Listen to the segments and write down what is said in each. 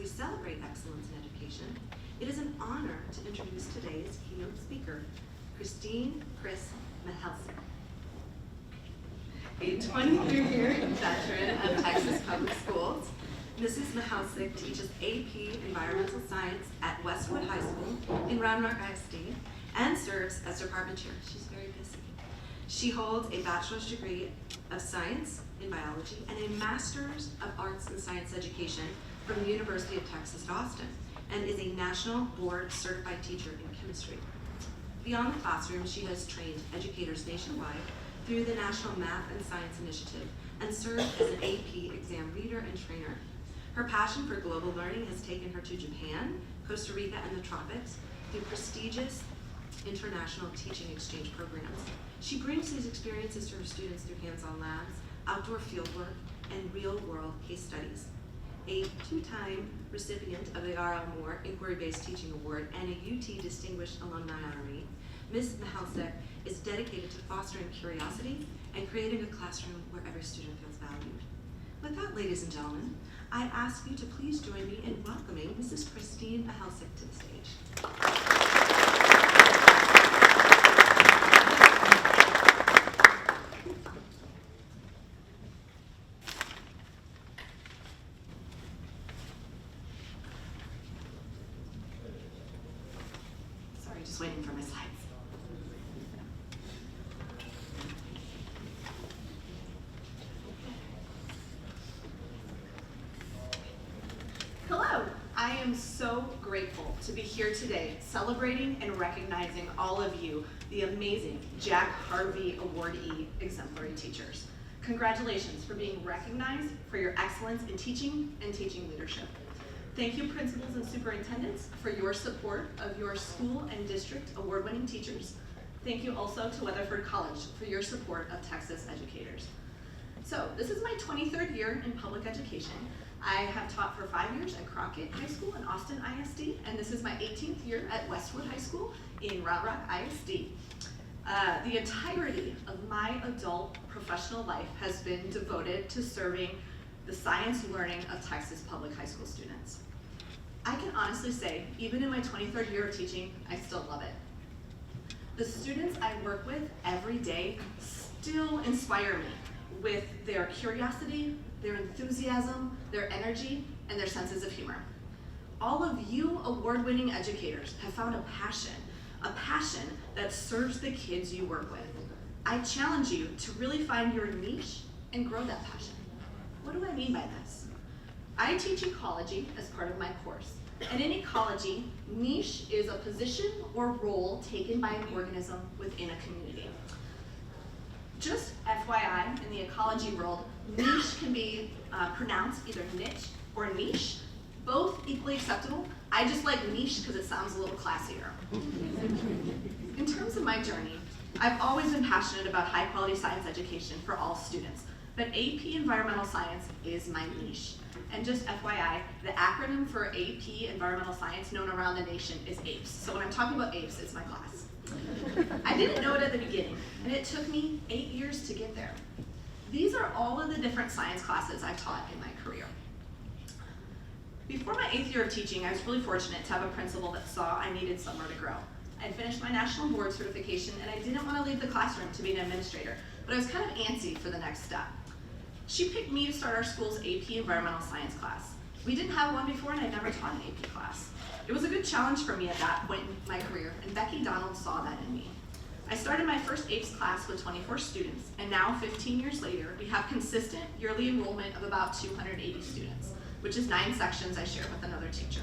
we celebrate excellence in education, it is an honor to introduce today's keynote speaker, Chris Mihealsick. A 20-year veteran of Texas Public Schools, Mrs. Mihealsick teaches AP Environmental Science at Westwood High School in Round Rock ISD and serves as department chair. She's very busy. She holds a Bachelor's degree of Science in Biology and a Master's of Arts in Science Education from the University of Texas at Austin, and is a National Board Certified Teacher in Chemistry. Beyond the classroom, she has trained educators nationwide through the National Math and Science Initiative and served as an AP exam reader and trainer. Her passion for global learning has taken her to Japan, Costa Rica, and the tropics through prestigious international teaching exchange programs. She brings these experiences to her students through hands-on labs, outdoor fieldwork, and real-world case studies. A two-time recipient of the R.L. Moore Inquiry-Based Teaching Award and a UT Distinguished Alumni Honoree, Ms. Mihealsick is dedicated to fostering curiosity and creating a classroom where every student feels valued. With that, ladies and gentlemen, I ask you to please join me in welcoming Mrs. Christine Mihealsick to the stage. Sorry, just waiting for my slides. Hello, I am so grateful to be here today celebrating and recognizing all of you, the amazing Jack Harvey awardee exemplary teachers. Congratulations for being recognized for your excellence in teaching and teaching leadership. Thank you, principals and superintendents, for your support of your school and district award-winning teachers. Thank you also to Weatherford College for your support of Texas educators. So this is my 23rd year in public education. I have taught for 5 years at Crockett High School and Austin ISD, and this is my 18th year at Westwood High School in Round Rock ISD. The entirety of my adult professional life has been devoted to serving the science learning of Texas public high school students. I can honestly say, even in my 23rd year of teaching, I still love it. The students I work with every day still inspire me with their curiosity, their enthusiasm, their energy, and their senses of humor. All of you award-winning educators have found a passion that serves the kids you work with. I challenge you to really find your niche and grow that passion. What do I mean by this? I teach ecology as part of my course. And in ecology, niche is a position or role taken by an organism within a community. Just FYI, in the ecology world, niche can be pronounced either niche or niche, both equally acceptable. I just like niche because it sounds a little classier. In terms of my journey, I've always been passionate about high quality science education for all students, but AP Environmental Science is my niche. And just FYI, the acronym for AP Environmental Science known around the nation is APES. So when I'm talking about APES, it's my class. I didn't know it at the beginning, and it took me 8 years to get there. These are all of the different science classes I've taught in my career. Before my 8th year of teaching, I was really fortunate to have a principal that saw I needed somewhere to grow. I'd finished my national board certification, and I didn't want to leave the classroom to be an administrator, but I was kind of antsy for the next step. She picked me to start our school's AP Environmental Science class. We didn't have one before, and I'd never taught an AP class. It was a good challenge for me at that point in my career, and Becky Donald saw that in me. I started my first APES class with 24 students, and now 15 years later, we have consistent yearly enrollment of about 280 students, which is 9 sections I share with another teacher.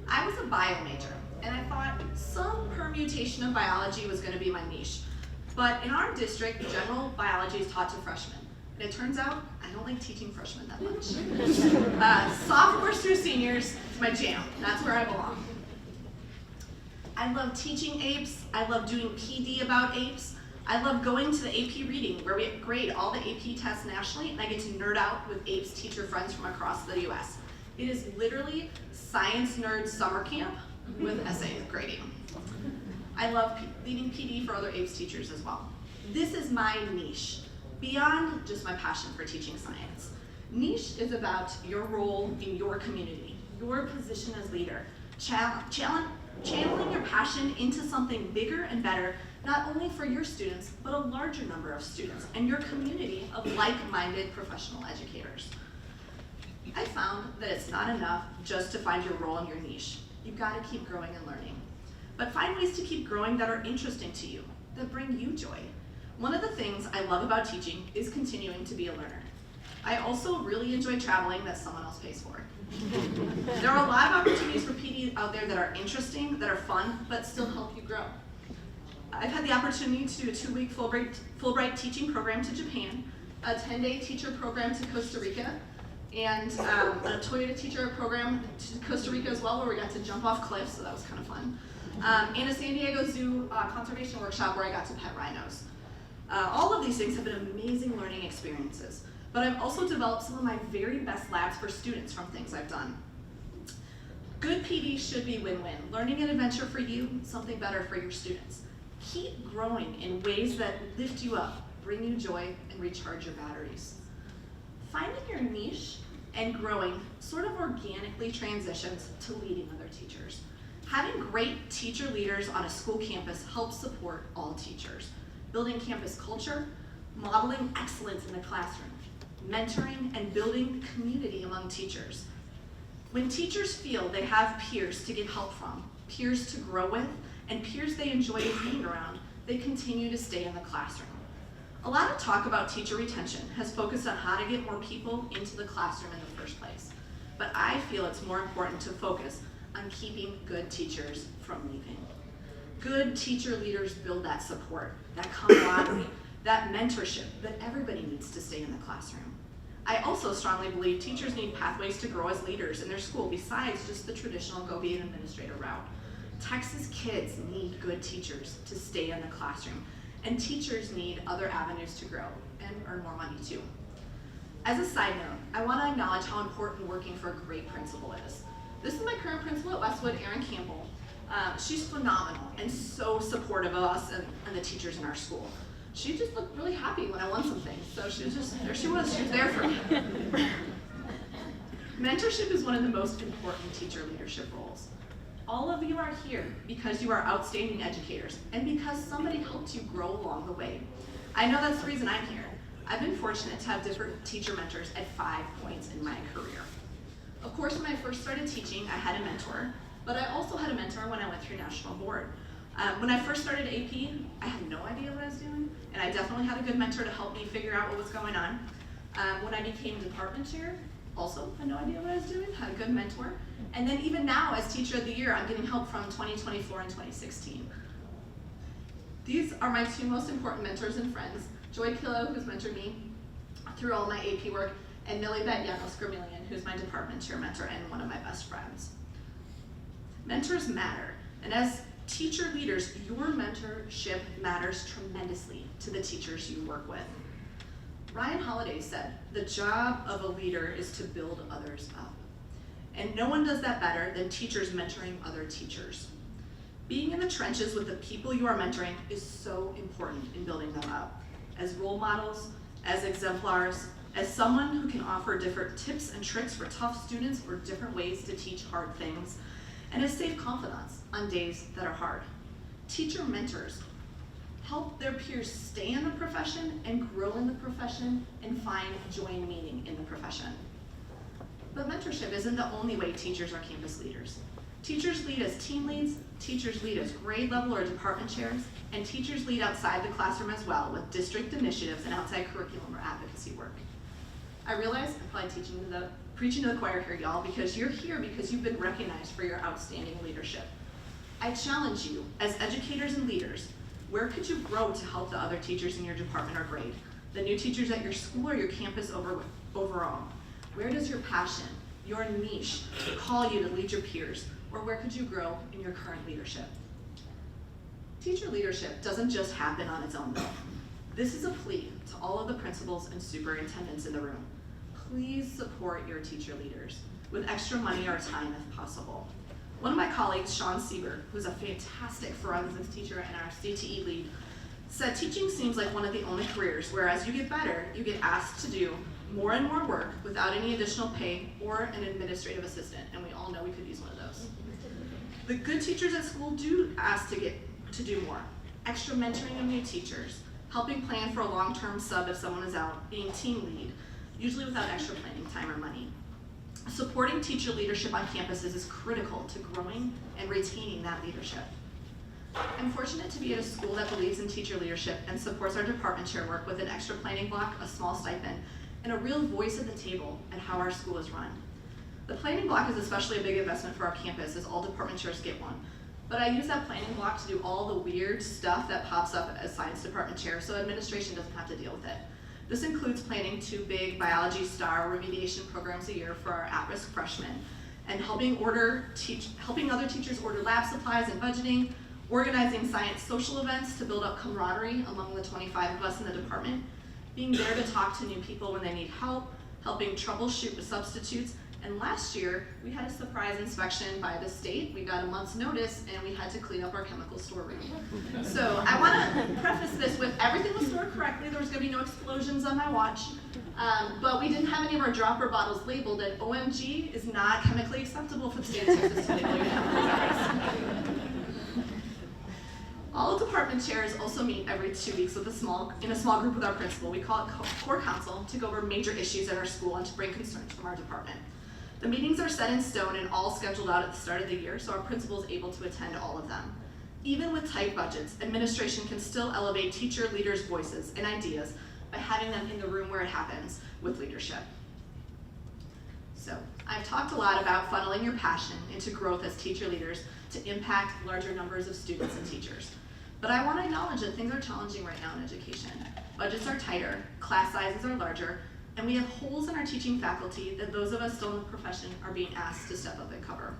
I was a bio major, and I thought some permutation of biology was going to be my niche. But in our district, general biology is taught to freshmen. And it turns out I don't like teaching freshmen that much. Sophomores through seniors, it's my jam. That's where I belong. I love teaching APES. I love doing PD about APES. I love going to the AP reading where we grade all the AP tests nationally, and I get to nerd out with APES teacher friends from across the US. It is literally science nerd summer camp with essay grading. I love leading PD for other APES teachers as well. This is my niche, beyond just my passion for teaching science. Niche is about your role in your community, your position as leader, channeling your passion into something bigger and better, not only for your students, but a larger number of students and your community of like-minded professional educators. I found that it's not enough just to find your role in your niche. You've got to keep growing and learning. But find ways to keep growing that are interesting to you, that bring you joy. One of the things I love about teaching is continuing to be a learner. I also really enjoy traveling that someone else pays for. There are a lot of opportunities for PD out there that are interesting, that are fun, but still help you grow. I've had the opportunity to do a 2-week Fulbright teaching program to Japan, a 10-day teacher program to Costa Rica, and a Toyota teacher program to Costa Rica as well, where we got to jump off cliffs, so that was kind of fun. And a San Diego Zoo conservation workshop where I got to pet rhinos. All of these things have been amazing learning experiences, but I've also developed some of my very best labs for students from things I've done. Good PD should be win-win. Learning an adventure for you, something better for your students. Keep growing in ways that lift you up, bring you joy, and recharge your batteries. Finding your niche and growing sort of organically transitions to leading other teachers. Having great teacher leaders on a school campus helps support all teachers. Building campus culture, modeling excellence in the classroom, mentoring and building community among teachers. When teachers feel they have peers to get help from, peers to grow with, and peers they enjoy being around, they continue to stay in the classroom. A lot of talk about teacher retention has focused on how to get more people into the classroom in the first place. But I feel it's more important to focus on keeping good teachers from leaving. Good teacher leaders build that support, that camaraderie, that mentorship that everybody needs to stay in the classroom. I also strongly believe teachers need pathways to grow as leaders in their school besides just the traditional go be an administrator route. Texas kids need good teachers to stay in the classroom, and teachers need other avenues to grow and earn more money too. As a side note, I want to acknowledge how important working for a great principal is. This is my current principal at Westwood, Erin Campbell. She's phenomenal and so supportive of us and the teachers in our school. She just looked really happy when I won some things, so she was just, there she was there for me. Mentorship is one of the most important teacher leadership roles. All of you are here because you are outstanding educators and because somebody helped you grow along the way. I know that's the reason I'm here. I've been fortunate to have different teacher mentors at 5 points in my career. Of course, when I first started teaching, I had a mentor, but I also had a mentor when I went through national board. When I first started AP, I had no idea what I was doing, and I definitely had a good mentor to help me figure out what was going on. When I became department chair, also had no idea what I was doing, had a good mentor. And then even now, as Teacher of the Year, I'm getting help from 2024 and 2016. These are my 2 most important mentors and friends, Joy Killo, who's mentored me through all my AP work, and Millie Beth Yanos-Gramillion, who's my department chair mentor and one of my best friends. Mentors matter, and as teacher leaders, your mentorship matters tremendously to the teachers you work with. Ryan Holiday said, "The job of a leader is to build others up." And no one does that better than teachers mentoring other teachers. Being in the trenches with the people you are mentoring is so important in building them up. As role models, as exemplars, as someone who can offer different tips and tricks for tough students or different ways to teach hard things, and as safe confidants on days that are hard. Teacher mentors help their peers stay in the profession and grow in the profession and find joy and meaning in the profession. But mentorship isn't the only way teachers are campus leaders. Teachers lead as team leads, teachers lead as grade level or department chairs, and teachers lead outside the classroom as well with district initiatives and outside curriculum or advocacy work. I realize I'm probably preaching to the choir here, y'all, because you're here because you've been recognized for your outstanding leadership. I challenge you, as educators and leaders, where could you grow to help the other teachers in your department or grade? The new teachers at your school or your campus overall? Where does your passion, your niche, call you to lead your peers? Or where could you grow in your current leadership? Teacher leadership doesn't just happen on its own though. This is a plea to all of the principals and superintendents in the room. Please support your teacher leaders with extra money or time if possible. One of my colleagues, Sean Sieber, who's a fantastic forensics teacher and our CTE lead, said teaching seems like one of the only careers where as you get better, you get asked to do more and more work without any additional pay or an administrative assistant, and we all know we could use one of those. The good teachers at school do ask to do more. Extra mentoring of new teachers, helping plan for a long-term sub if someone is out, being team lead, usually without extra planning time or money. Supporting teacher leadership on campuses is critical to growing and retaining that leadership. I'm fortunate to be at a school that believes in teacher leadership and supports our department chair work with an extra planning block, a small stipend, and a real voice at the table at how our school is run. The planning block is especially a big investment for our campus, as all department chairs get one. But I use that planning block to do all the weird stuff that pops up as science department chair, so administration doesn't have to deal with it. This includes planning 2 big biology star remediation programs a year for our at-risk freshmen, and helping other teachers order lab supplies and budgeting, organizing science social events to build up camaraderie among the 25 of us in the department, being there to talk to new people when they need help, helping troubleshoot with substitutes, and last year we had a surprise inspection by the state. We got a month's notice and we had to clean up our chemical storeroom. So I want to preface this with everything was stored correctly. There was going to be no explosions on my watch, but we didn't have any of our dropper bottles labeled, and OMG is not chemically acceptable for the state of Texas to label your chemicals at risk. All department chairs also meet every 2 weeks in a small group with our principal. We call it core council to go over major issues at our school and to bring concerns from our department. The meetings are set in stone and all scheduled out at the start of the year, so our principal is able to attend all of them. Even with tight budgets, administration can still elevate teacher leaders' voices and ideas by having them in the room where it happens with leadership. So I've talked a lot about funneling your passion into growth as teacher leaders to impact larger numbers of students and teachers. But I want to acknowledge that things are challenging right now in education. Budgets are tighter, class sizes are larger, and we have holes in our teaching faculty that those of us still in the profession are being asked to step up and cover.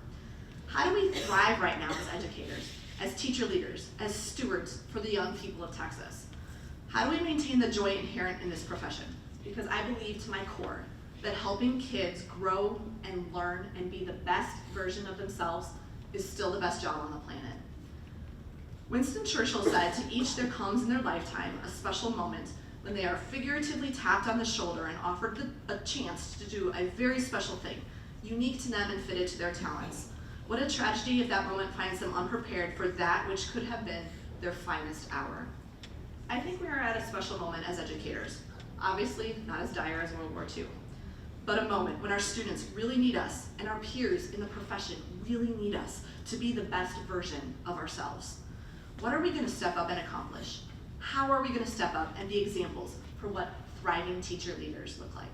How do we thrive right now as educators, as teacher leaders, as stewards for the young people of Texas? How do we maintain the joy inherent in this profession? Because I believe to my core that helping kids grow and learn and be the best version of themselves is still the best job on the planet. Winston Churchill said, "To each there comes in their lifetime a special moment when they are figuratively tapped on the shoulder and offered a chance to do a very special thing, unique to them and fitted to their talents. What a tragedy if that moment finds them unprepared for that which could have been their finest hour." I think we are at a special moment as educators. Obviously, not as dire as World War II, but a moment when our students really need us and our peers in the profession really need us to be the best version of ourselves. What are we going to step up and accomplish? How are we going to step up and be examples for what thriving teacher leaders look like?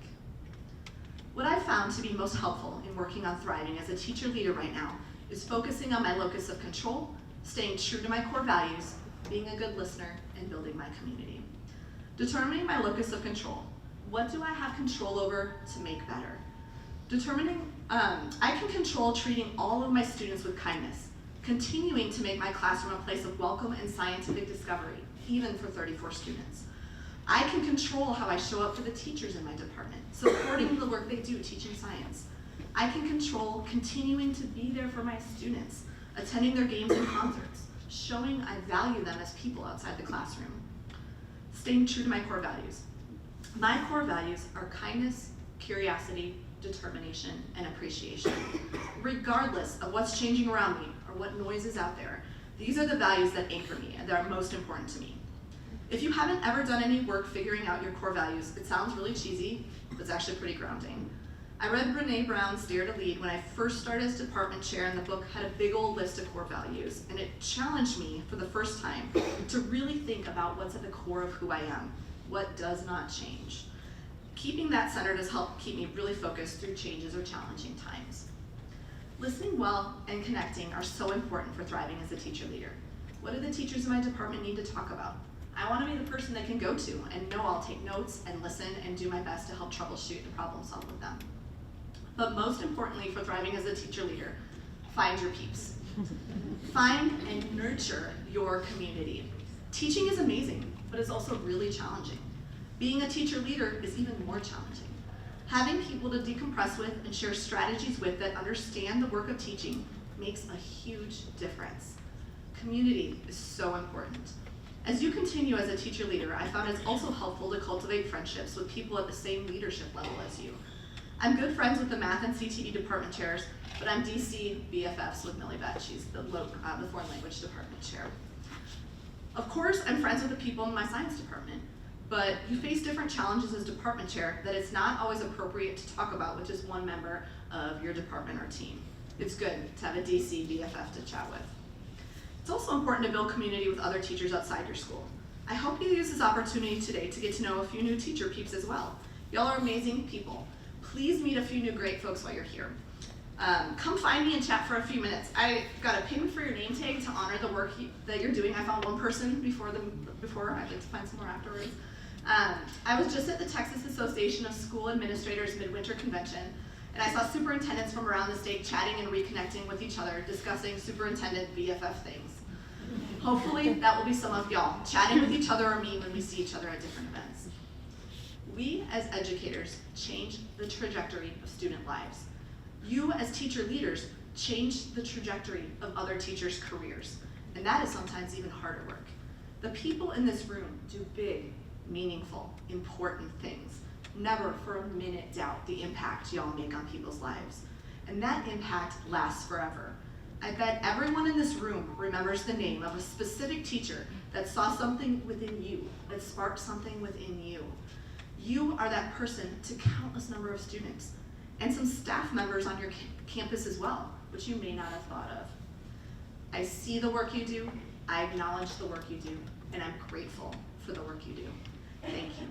What I've found to be most helpful in working on thriving as a teacher leader right now is focusing on my locus of control, staying true to my core values, being a good listener, and building my community. Determining my locus of control. What do I have control over to make better? I can control treating all of my students with kindness, continuing to make my classroom a place of welcome and scientific discovery, even for 34 students. I can control how I show up for the teachers in my department, supporting the work they do teaching science. I can control continuing to be there for my students, attending their games and concerts, showing I value them as people outside the classroom. Staying true to my core values. My core values are kindness, curiosity, determination, and appreciation. Regardless of what's changing around me or what noise is out there, these are the values that anchor me and that are most important to me. If you haven't ever done any work figuring out your core values, it sounds really cheesy, but it's actually pretty grounding. I read Brene Brown's Dare to Lead when I first started as department chair, and the book had a big old list of core values, and it challenged me for the first time to really think about what's at the core of who I am, what does not change. Keeping that centered has helped keep me really focused through changes or challenging times. Listening well and connecting are so important for thriving as a teacher leader. What do the teachers in my department need to talk about? I want to be the person they can go to and know I'll take notes and listen and do my best to help troubleshoot and problem solve with them. But most importantly for thriving as a teacher leader, find your peeps. Find and nurture your community. Teaching is amazing, but it's also really challenging. Being a teacher leader is even more challenging. Having people to decompress with and share strategies with that understand the work of teaching makes a huge difference. Community is so important. As you continue as a teacher leader, I found it's also helpful to cultivate friendships with people at the same leadership level as you. I'm good friends with the math and CTE department chairs, but I'm DC BFFs with Millie Beth. She's the foreign language department chair. Of course, I'm friends with the people in my science department, but you face different challenges as department chair that it's not always appropriate to talk about with just one member of your department or team. It's good to have a DC BFF to chat with. It's also important to build community with other teachers outside your school. I hope you use this opportunity today to get to know a few new teacher peeps as well. Y'all are amazing people. Please meet a few new great folks while you're here. Come find me and chat for a few minutes. I got a pin for your name tag to honor the work that you're doing. I found one person before. I'd like to find some more afterwards. I was just at the Texas Association of School Administrators Midwinter Convention, and I saw superintendents from around the state chatting and reconnecting with each other, discussing superintendent BFF things. Hopefully that will be some of y'all, chatting with each other or me when we see each other at different events. We as educators change the trajectory of student lives. You as teacher leaders change the trajectory of other teachers' careers, and that is sometimes even harder work. The people in this room do big, meaningful, important things. Never for a minute doubt the impact y'all make on people's lives. And that impact lasts forever. I bet everyone in this room remembers the name of a specific teacher that saw something within you, that sparked something within you. You are that person to countless number of students and some staff members on your campus as well, which you may not have thought of. I see the work you do, I acknowledge the work you do, and I'm grateful for the work you do. Thank you.